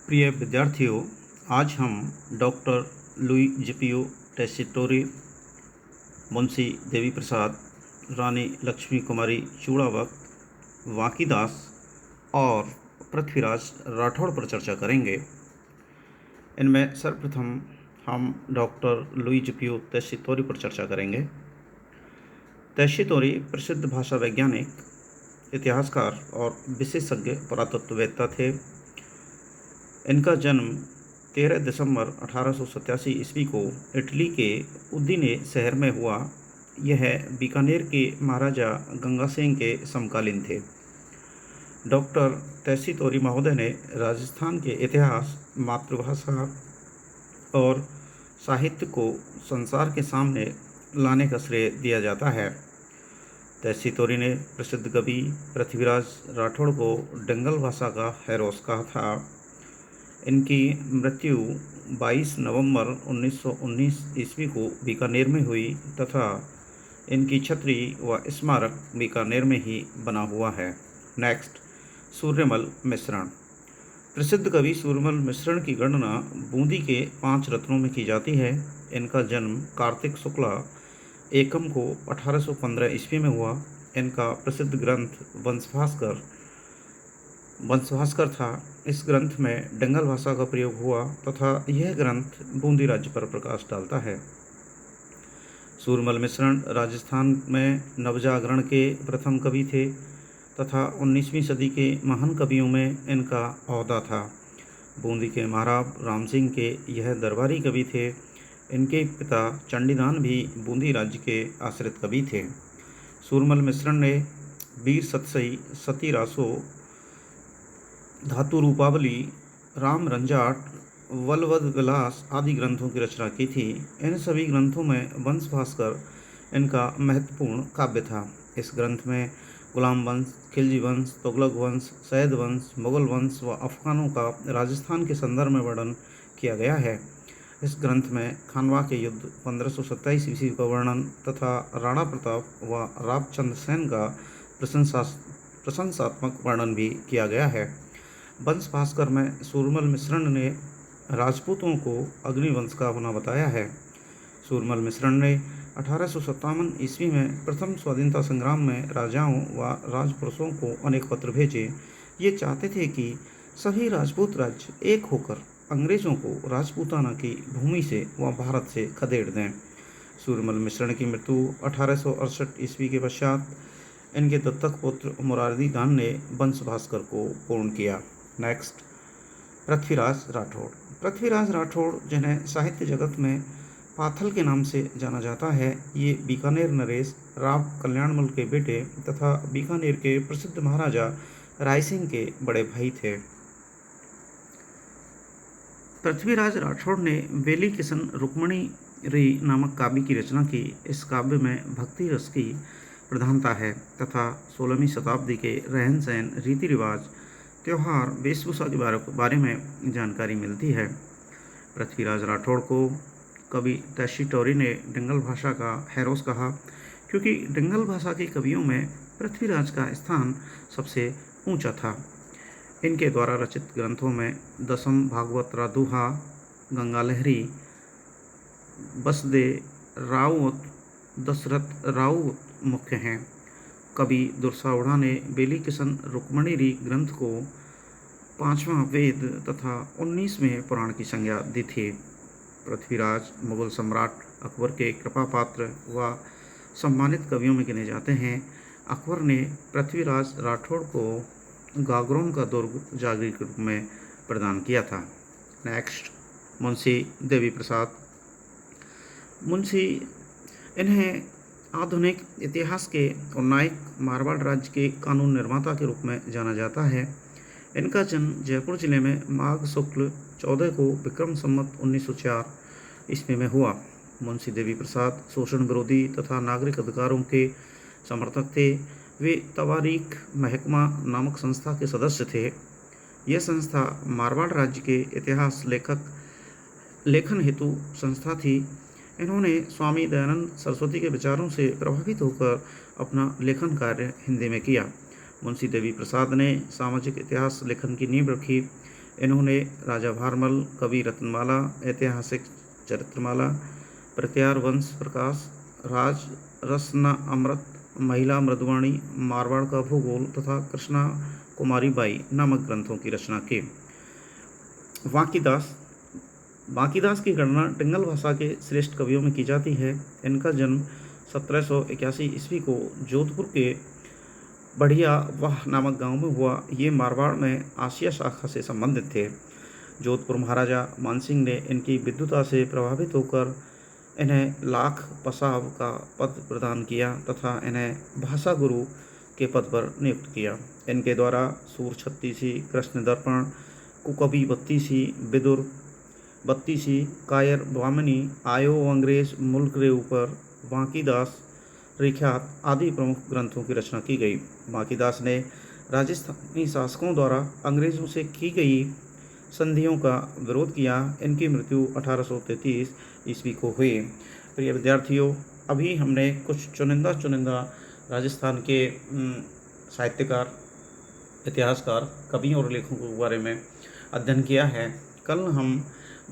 प्रिय विद्यार्थियों, आज हम doctor Louis जिपियो Tessitori, Munshi Devi Prasad, रानी लक्ष्मी कुमारी चूड़ावत, वाकीदास और पृथ्वीराज राठौड़ पर चर्चा करेंगे। इनमें सर्वप्रथम हम डॉक्टर लुई जिपियो टेसिटोरी पर चर्चा करेंगे। टेसिटोरी प्रसिद्ध भाषा वैज्ञानिक, इतिहासकार और विशेषज्ञ पुरातत्ववेत्ता थे। इनका जन्म 13 दिसंबर 1887 ईस्वी को इटली के उदिने शहर में हुआ। यह बीकानेर के महाराजा गंगा सिंह के समकालीन थे। डॉक्टर टेसिटोरी महोदय ने राजस्थान के इतिहास, मातृभाषा और साहित्य को संसार के सामने लाने का श्रेय दिया जाता है। टेसिटोरी ने प्रसिद्ध कवि पृथ्वीराज राठौड़ को डंगल भाषा का हेरोस कहा था। इनकी मृत्यु 22 नवंबर 1919 ईस्वी को बीकानेर में हुई तथा इनकी छतरी व स्मारक बीकानेर में ही बना हुआ है। नेक्स्ट, सूर्यमल मिश्रण। प्रसिद्ध कवि सूर्यमल मिश्रण की गणना बूंदी के 5 रत्नों में की जाती है। इनका जन्म कार्तिक शुक्ला एकम को 1815 ईस्वी में हुआ। इनका प्रसिद्ध ग्रंथ वंशभास्कर था। इस ग्रंथ में डंगल भाषा का प्रयोग हुआ तथा यह ग्रंथ बूंदी राज्य पर प्रकाश डालता है। सूरमल मिश्रण राजस्थान में नवजागरण के प्रथम कवि थे तथा 19वीं सदी के महान कवियों में इनका ओहदा था। बूंदी के महाराव राम सिंह के यह दरबारी कवि थे। इनके पिता चंडीदान भी बूंदी राज्य के आश्रित कवि थे। सूरमल मिश्रण ने वीर सतसई, सती रासो, धातु रूपावली, राम रंजाट, वलवद विलास आदि ग्रंथों की रचना की थी। इन सभी ग्रंथों में वंशभास्कर इनका महत्वपूर्ण काव्य था। इस ग्रंथ में गुलाम वंश, खिलजी वंश, तुगलक वंश, सैद वंश, मुगल वंश व अफगानों का राजस्थान के संदर्भ में वर्णन किया गया है। इस ग्रंथ में खानवा के युद्ध 1527 ईस्वी का वर्णन तथा राणा प्रताप व रामचंद्र सेन का प्रशंसात्मक वर्णन भी किया गया है। वंशभास्कर में सूरमल मिश्रण ने राजपूतों को अग्निवंश का होना बताया है। सूरमल मिश्रण ने 1857 ईस्वी में प्रथम स्वाधीनता संग्राम में राजाओं व राजपुरुषों को अनेक पत्र भेजे। ये चाहते थे कि सभी राजपूत राज्य एक होकर अंग्रेजों को राजपूताना की भूमि से व भारत से खदेड़ दें। सूरमल मिश्रण की मृत्यु 1868 ईस्वी के पश्चात इनके दत्तक पुत्र मुरारदी खान ने वंशभास्कर को पूर्ण किया। नेक्स्ट, पृथ्वीराज राठौड़। पृथ्वीराज राठौड़, जिन्हें साहित्य जगत में पाथल के नाम से जाना जाता है, ये बीकानेर नरेश राव कल्याणमल के बेटे तथा बीकानेर के प्रसिद्ध महाराजा रायसिंह के बड़े भाई थे। पृथ्वीराज राठौड़ ने बेली किशन रुक्मणी री नामक काव्य की रचना की। इस काव्य में भक्ति रस की प्रधानता है तथा 16वीं शताब्दी के रहन सहन, रीति रिवाज, त्यौहार, वेशभूषा के बारे में जानकारी मिलती है। पृथ्वीराज राठौड़ को कवि टेसिटोरी ने डंगल भाषा का हेरोस कहा, क्योंकि डंगल भाषा के कवियों में पृथ्वीराज का स्थान सबसे ऊंचा था। इनके द्वारा रचित ग्रंथों में दशम भागवत रादुहा, गंगा लहरी, बसदे राउत, दशरथ राउत मुख्य हैं। कवि दुर्सावड़ा ने बेली किशन रुक्मणी ग्रंथ को 5वां वेद तथा 19वें पुराण की संज्ञा दी थी। पृथ्वीराज मुगल सम्राट अकबर के कृपा पात्र व सम्मानित कवियों में गिने जाते हैं। अकबर ने पृथ्वीराज राठौड़ को गागरोन का दुर्ग जागीर के रूप में प्रदान किया था। नेक्स्ट, मुंशी देवी प्रसाद। मुंशी, इन्हें आधुनिक इतिहास के नायक, मारवाड़ राज्य के कानून निर्माता के रूप में जाना जाता है। इनका जन्म जयपुर जिले में माघ शुक्ल 14 को विक्रम संवत 1904 ईस्वी में हुआ। मुंशी देवी प्रसाद शोषण विरोधी तथा नागरिक अधिकारों के समर्थक थे। वे तवारीख महकमा नामक संस्था के सदस्य थे। यह संस्था मारवाड़ राज्य के इतिहास लेखन हेतु संस्था थी। इन्होंने स्वामी दयानंद सरस्वती के विचारों से प्रभावित होकर अपना लेखन कार्य हिंदी में किया। मुंशी देवी प्रसाद ने सामाजिक इतिहास लेखन की नींव रखी। इन्होंने राजा भारमल, कवि रत्नमाला, ऐतिहासिक चरित्रमाला, प्रत्यार वंश प्रकाश, राज रसना अमृत, महिला मृदुवाणी, मारवाड़ का भूगोल तथा कृष्णा कुमारी बाई नामक ग्रंथों की रचना की। वाकीदास बांकीदास की गणना टिंगल भाषा के श्रेष्ठ कवियों में की जाती है। इनका जन्म 1781 ईस्वी को जोधपुर के बढ़िया वाह नामक गांव में हुआ। ये मारवाड़ में आसिया शाखा से संबंधित थे। जोधपुर महाराजा मानसिंह ने इनकी विद्वता से प्रभावित होकर इन्हें लाख पसाव का पद प्रदान किया तथा इन्हें भाषा गुरु के पद पर नियुक्त किया। इनके द्वारा सूर छत्तीसी, कृष्ण दर्पण, कुकवी बत्तीसी, विदुर बत्तीसी, कायर ब्वामनी, आयो अंग्रेज मुल्क रे ऊपर, बांकीदास रेख्यात आदि प्रमुख ग्रंथों की रचना की गई। बांकीदास ने राजस्थानी शासकों द्वारा अंग्रेजों से की गई संधियों का विरोध किया। इनकी मृत्यु 1833 ईस्वी को हुई। प्रिय विद्यार्थियों, अभी हमने कुछ चुनिंदा राजस्थान के साहित्यकार, इतिहासकार, कवियों और लेखकों के बारे में अध्ययन किया है। कल हम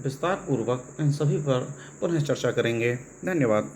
विस्तार पूर्वक इन सभी पर पुनः चर्चा करेंगे। धन्यवाद।